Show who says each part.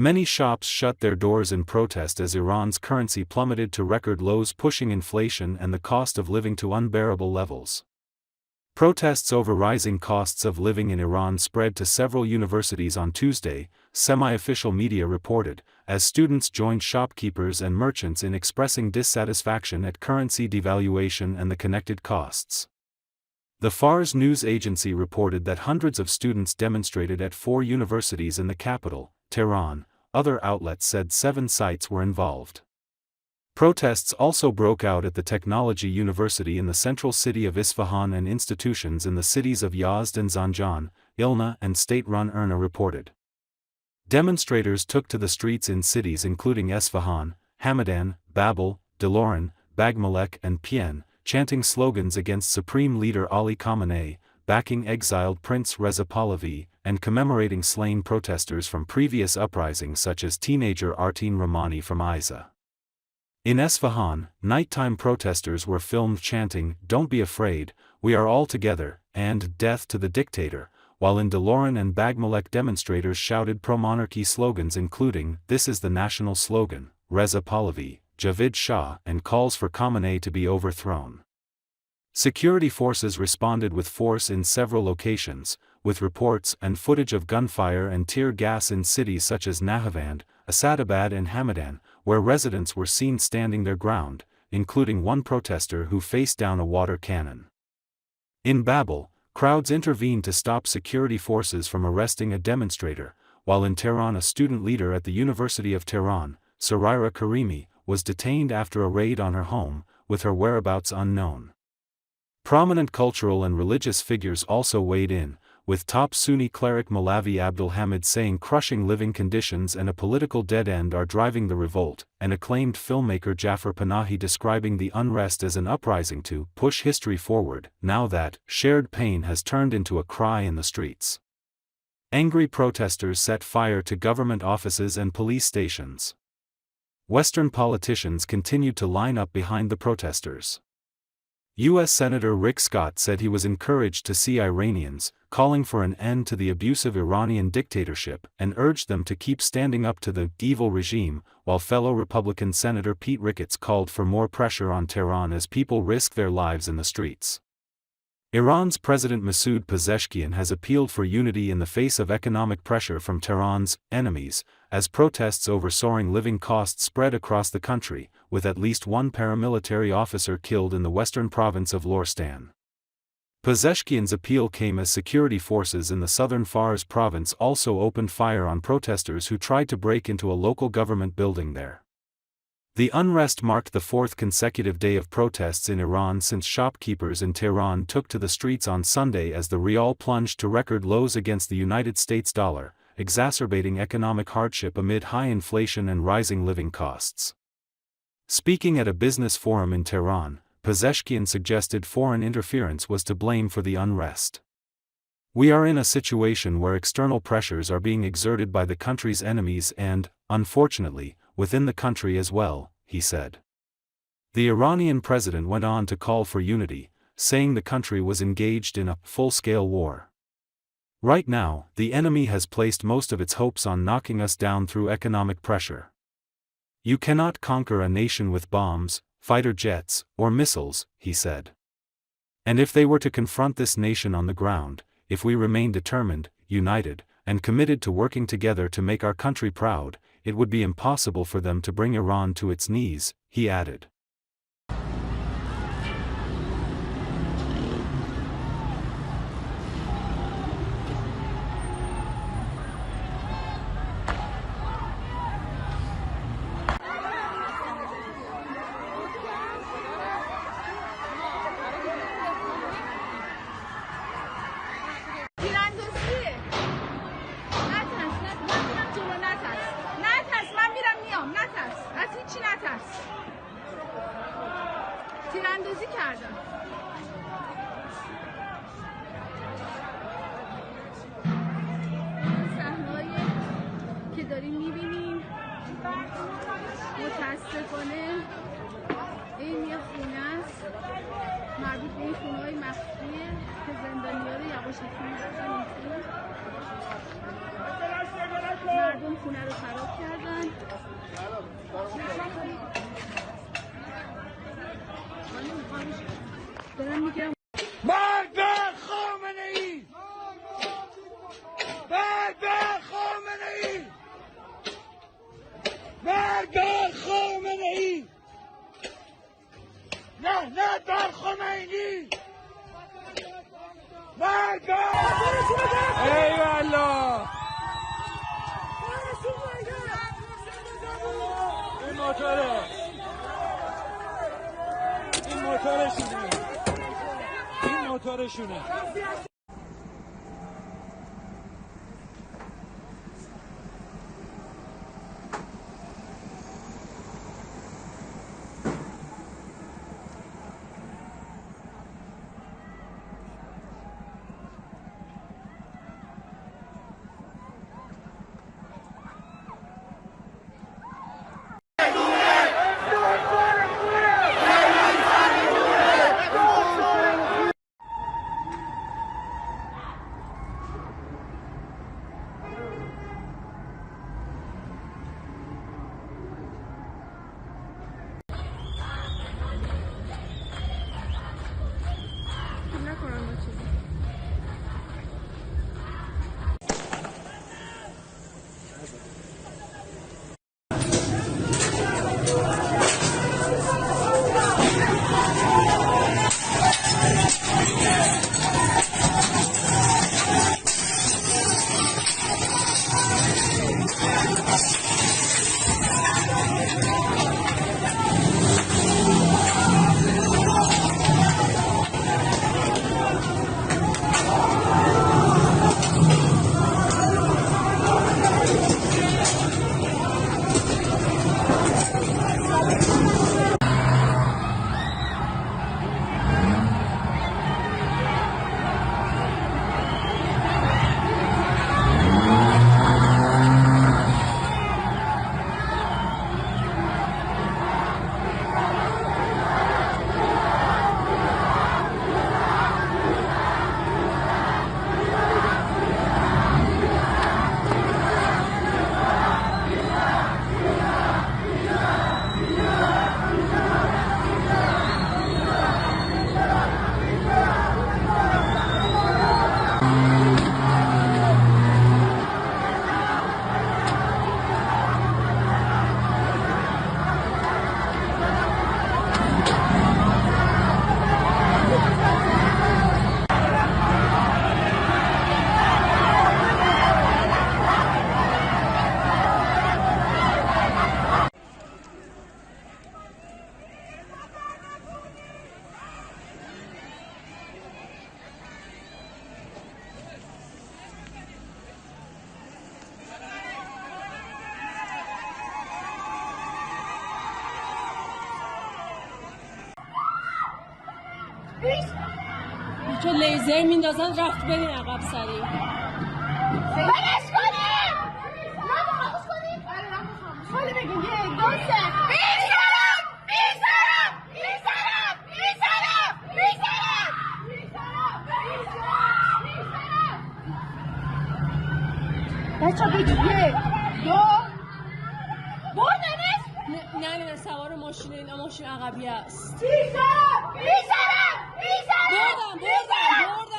Speaker 1: Many shops shut their doors in protest as Iran's currency plummeted to record lows, pushing inflation and the cost of living to unbearable levels. Protests over rising costs of living in Iran spread to several universities on Tuesday, semi-official media reported, as students joined shopkeepers and merchants in expressing dissatisfaction at currency devaluation and the connected costs. The Fars news agency reported that hundreds of students demonstrated at 4 universities in the capital, Tehran. Other outlets said 7 sites were involved. Protests also broke out at the Technology University in the central city of Isfahan and institutions in the cities of Yazd and Zanjan, Ilna and state-run IRNA reported. Demonstrators took to the streets in cities including Esfahan, Hamadan, Babol, Dehloran, Baghmalek and Pian, chanting slogans against Supreme Leader Ali Khamenei, backing exiled Prince Reza Pahlavi, and commemorating slain protesters from previous uprisings such as teenager Artin Rahmani from Izeh. In Esfahan, nighttime protesters were filmed chanting, "Don't be afraid, we are all together," and "Death to the dictator," while in Dehloran and Baghmalek demonstrators shouted pro-monarchy slogans including, "This is the national slogan, Reza Pahlavi, Javid Shah," and calls for Khamenei to be overthrown. Security forces responded with force in several locations, with reports and footage of gunfire and tear gas in cities such as Nahavand, Asadabad and Hamadan, where residents were seen standing their ground, including one protester who faced down a water cannon. In Babol, crowds intervened to stop security forces from arresting a demonstrator, while in Tehran a student leader at the University of Tehran, Sarira Karimi, was detained after a raid on her home, with her whereabouts unknown. Prominent cultural and religious figures also weighed in, with top Sunni cleric Maulavi Abdul Hamid saying crushing living conditions and a political dead end are driving the revolt, and acclaimed filmmaker Jafar Panahi describing the unrest as an uprising to push history forward, now that shared pain has turned into a cry in the streets. Angry protesters set fire to government offices and police stations. Western politicians continued to line up behind the protesters. U.S. Senator Rick Scott said he was encouraged to see Iranians, calling for an end to the abusive Iranian dictatorship, and urged them to keep standing up to the evil regime, while fellow Republican Senator Pete Ricketts called for more pressure on Tehran as people risk their lives in the streets. Iran's President Masoud Pezeshkian has appealed for unity in the face of economic pressure from Tehran's enemies, as protests over soaring living costs spread across the country, with at least one paramilitary officer killed in the western province of Lorestan. Pezeshkian's appeal came as security forces in the southern Fars province also opened fire on protesters who tried to break into a local government building there. The unrest marked the 4th consecutive day of protests in Iran since shopkeepers in Tehran took to the streets on Sunday as the rial plunged to record lows against the United States dollar, exacerbating economic hardship amid high inflation and rising living costs. Speaking at a business forum in Tehran, Pezeshkian suggested foreign interference was to blame for the unrest. "We are in a situation where external pressures are being exerted by the country's enemies and, unfortunately, within the country as well," he said. The Iranian president went on to call for unity, saying the country was engaged in a full-scale war. "Right now, the enemy has placed most of its hopes on knocking us down through economic pressure. You cannot conquer a nation with bombs, fighter jets, or missiles," he said. "And if they were to confront this nation on the ground, if we remain determined, united, and committed to working together to make our country proud, it would be impossible for them to bring Iran to its knees," he added.
Speaker 2: تیراندازی کردن. صحنه‌ای که داریم می‌بینیم متاسفانه این یه خونه است مربوط به این خونه‌های مخفیه که زندانی‌ها رو یواشکی می‌برن این خونه. مردم خونه رو خراب کردن. دارم میگم
Speaker 3: مرگ بر خامنه ای! مرگ بر خامنه ای! مرگ بر خامنه ای! لعنت بر خمینی! مرگ بر ای والله! این موتوره! این موتورشونه! این موتورشونه!
Speaker 4: چون لیزر میندازن رفت برین عقب سریع
Speaker 5: برش کنیم! نه خاموش کنیم! خالی بگیم یه دو سه بیزارم! بیزارم! بیزارم! بیزارم! بیزارم! بیزارم! بچه بگیم یه دو بردنش؟
Speaker 4: نه سوار ماشین اینا ماشین عقبی است
Speaker 5: بیزارم! بیزارم! بیزارم!
Speaker 4: بردم